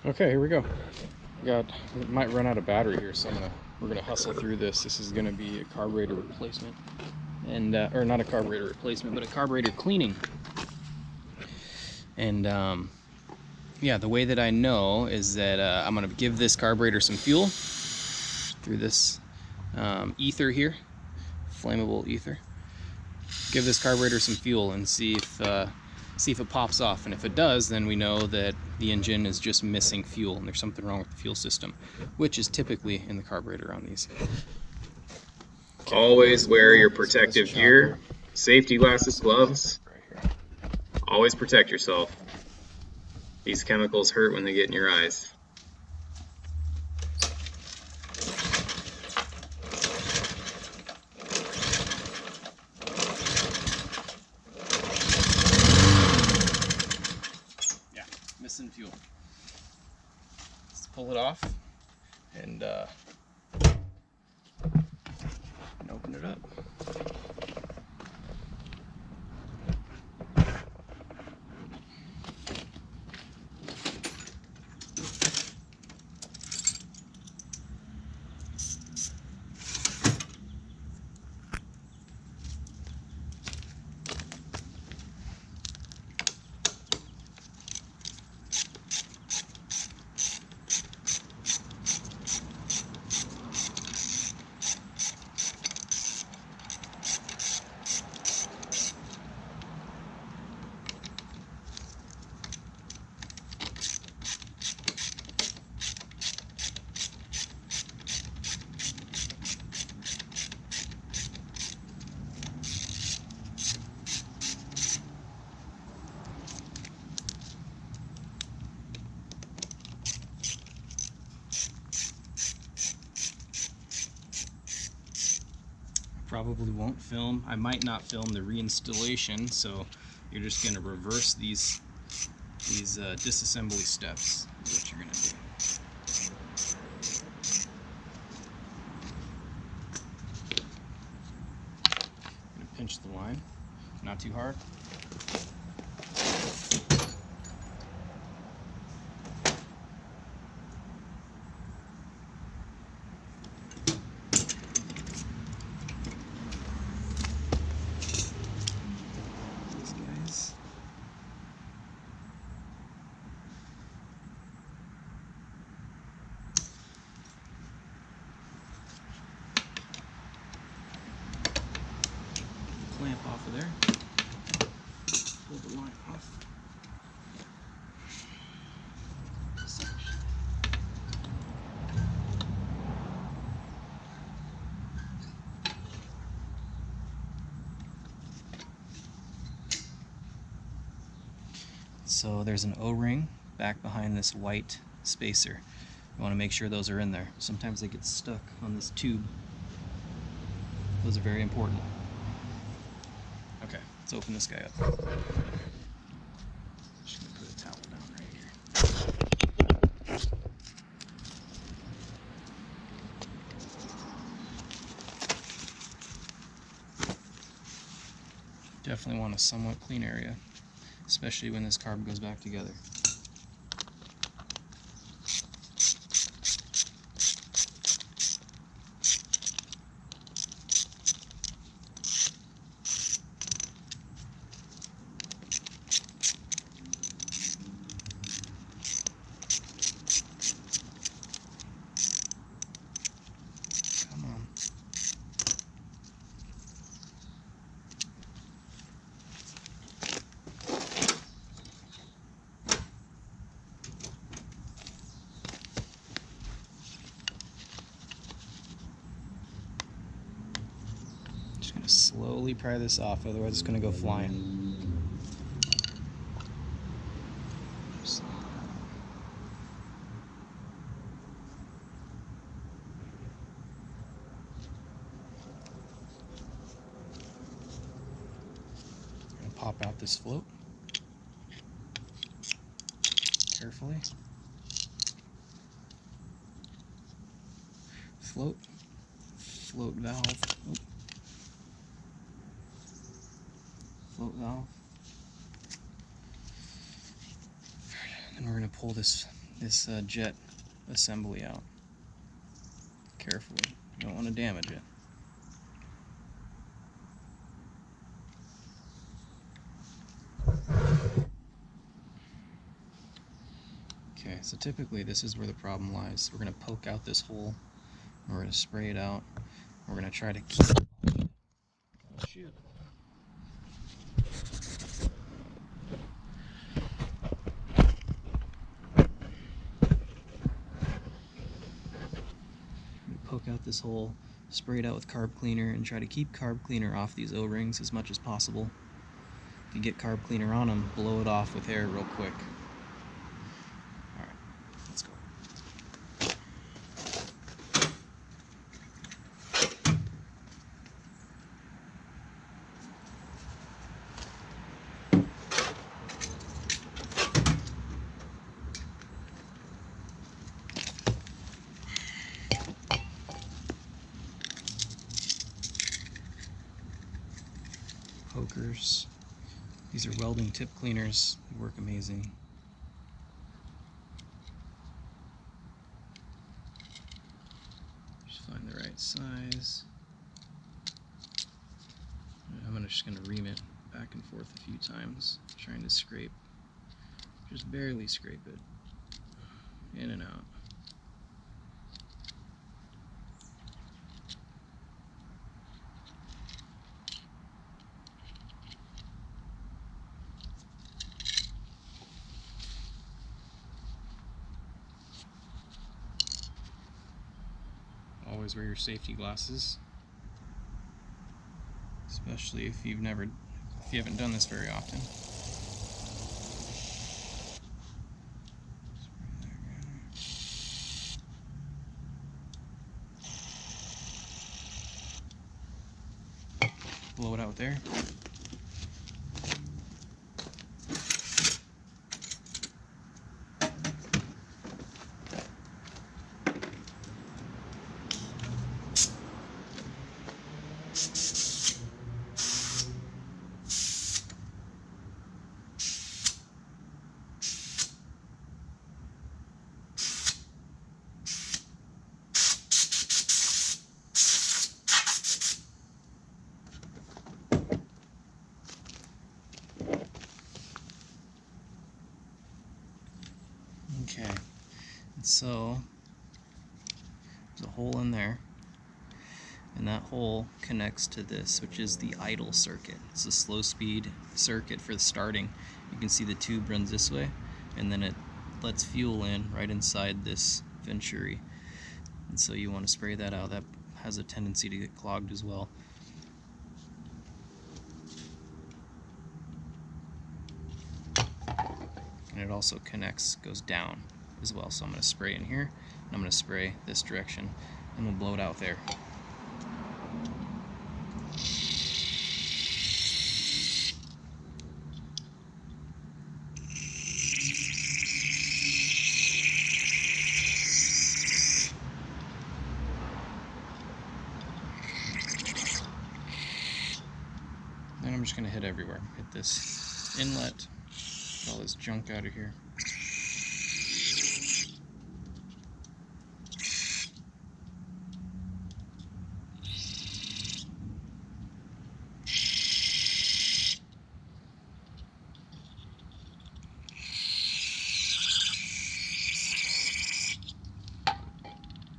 Okay, here we go. Might run out of battery here, so we're gonna hustle through this. This is gonna be a carburetor replacement, and or not a carburetor replacement, but a carburetor cleaning. And yeah, the way that I know is that I'm gonna give this carburetor some fuel through this ether here, flammable ether. Give this carburetor some fuel and see if it pops off. And if it does, then we know that the engine is just missing fuel and there's something wrong with the fuel system, which is typically in the carburetor on these. Okay. Always wear your protective gear, safety glasses, gloves. Always protect yourself. These chemicals hurt when they get in your eyes. Yeah, missing fuel. Let's pull it off and open it up. Probably won't film. I might not film the reinstallation, so you're just going to reverse these disassembly steps is what you're going to do. I'm going to pinch the line, not too hard. Clamp off of there. Pull the line off. So there's an O-ring back behind this white spacer. You want to make sure those are in there. Sometimes they get stuck on this tube. Those are very important. Okay, let's open this guy up. Just gonna put a towel down right here. Definitely want a somewhat clean area, especially when this carb goes back together. Just going to slowly pry this off, otherwise it's going to go flying. Going to pop out this float carefully. Float valve. Oh. Float valve. Then we're going to pull this this jet assembly out carefully. You don't want to damage it. Okay, so typically this is where the problem lies. We're going to poke out this hole, we're going to spray it out, we're going to try to keep it. Oh, shoot. Poke out this hole, spray it out with carb cleaner, and try to keep carb cleaner off these O-rings as much as possible. If you get carb cleaner on them, blow it off with air real quick. Alright, let's go. Pokers. These are welding tip cleaners. They work amazing. Just find the right size. I'm just going to ream it back and forth a few times, trying to scrape, just barely scrape it, in and out. Always wear your safety glasses, especially if you haven't done this very often. Blow it out there. Okay, and so there's a hole in there, and that hole connects to this, which is the idle circuit. It's a slow speed circuit for the starting. You can see the tube runs this way, and then it lets fuel in right inside this venturi. And so you want to spray that out. That has a tendency to get clogged as well. And it also goes down as well. So I'm going to spray in here, and I'm going to spray this direction, and we'll blow it out there. Then I'm just going to hit everywhere. Hit this inlet, get all this junk out of here.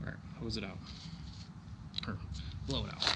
Alright, hose it out. Or blow it out.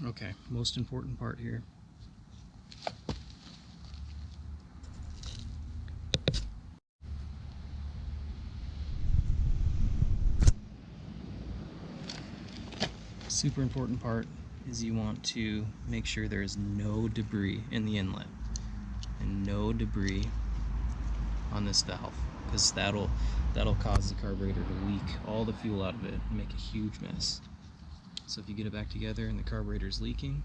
Okay, most important part here. Super important part is you want to make sure there is no debris in the inlet and no debris on this valve. because that'll cause the carburetor to leak all the fuel out of it and make a huge mess. So if you get it back together and the carburetor is leaking,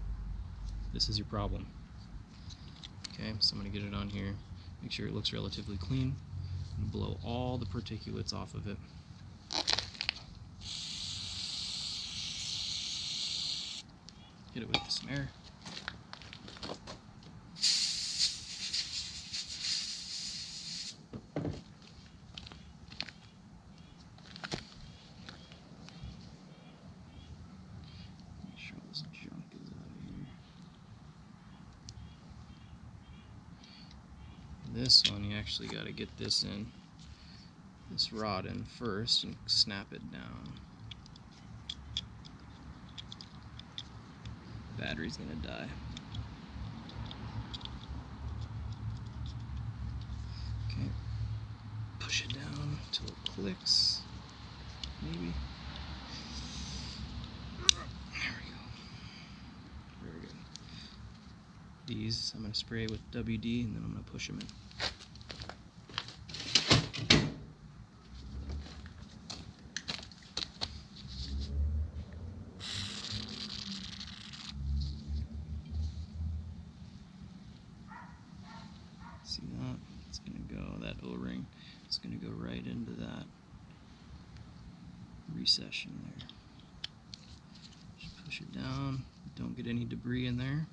this is your problem. Okay, so I'm going to get it on here, make sure it looks relatively clean, and blow all the particulates off of it. Hit it with some air. Make sure all this junk is out of here. This one, you actually got to get this rod in first and snap it down. Battery's gonna die. Okay, push it down until it clicks. Maybe. There we go. Very good. These I'm gonna spray with WD and then I'm gonna push them in. See that? It's going to go, that O-ring, it's going to go right into that recession there. Just push it down, don't get any debris in there.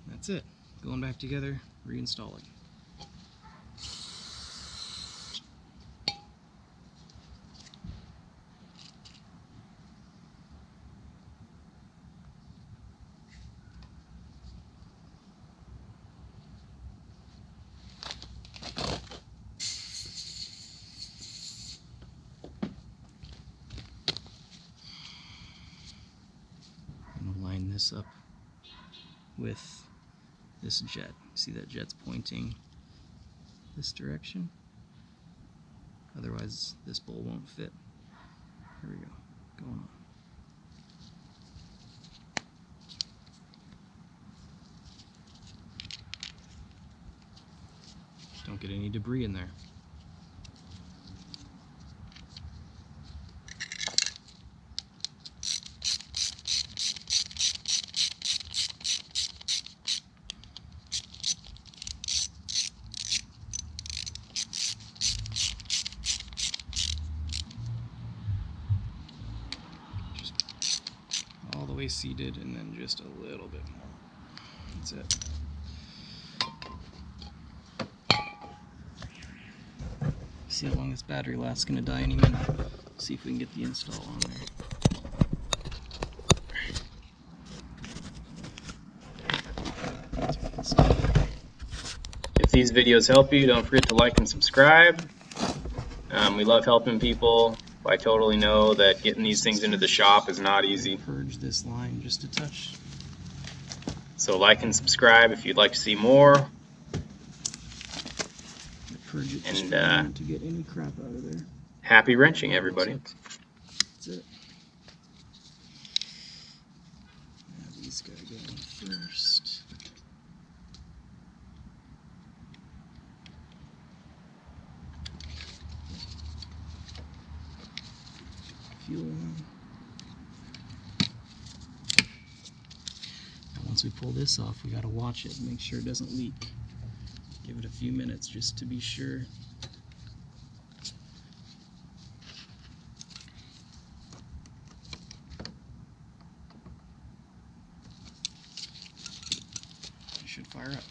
That's it. Going back together, reinstalling. Line this up with this jet. See that jet's pointing this direction? Otherwise this bowl won't fit. Here we go. Going on. Don't get any debris in there. All the way seated and then just a little bit more. That's it. See how long this battery lasts. Gonna die any minute. See if we can get the install on there. If these videos help you, don't forget to like and subscribe. We love helping people. I totally know that getting these things into the shop is not easy. Purge this line just a touch. So like and subscribe if you'd like to see more. Purge it And to get any crap out of there. Happy wrenching, everybody. That's it. Now these gotta go in first. Fuel on. Now once we pull this off, we gotta watch it and make sure it doesn't leak. Give it a few minutes just to be sure. It should fire up.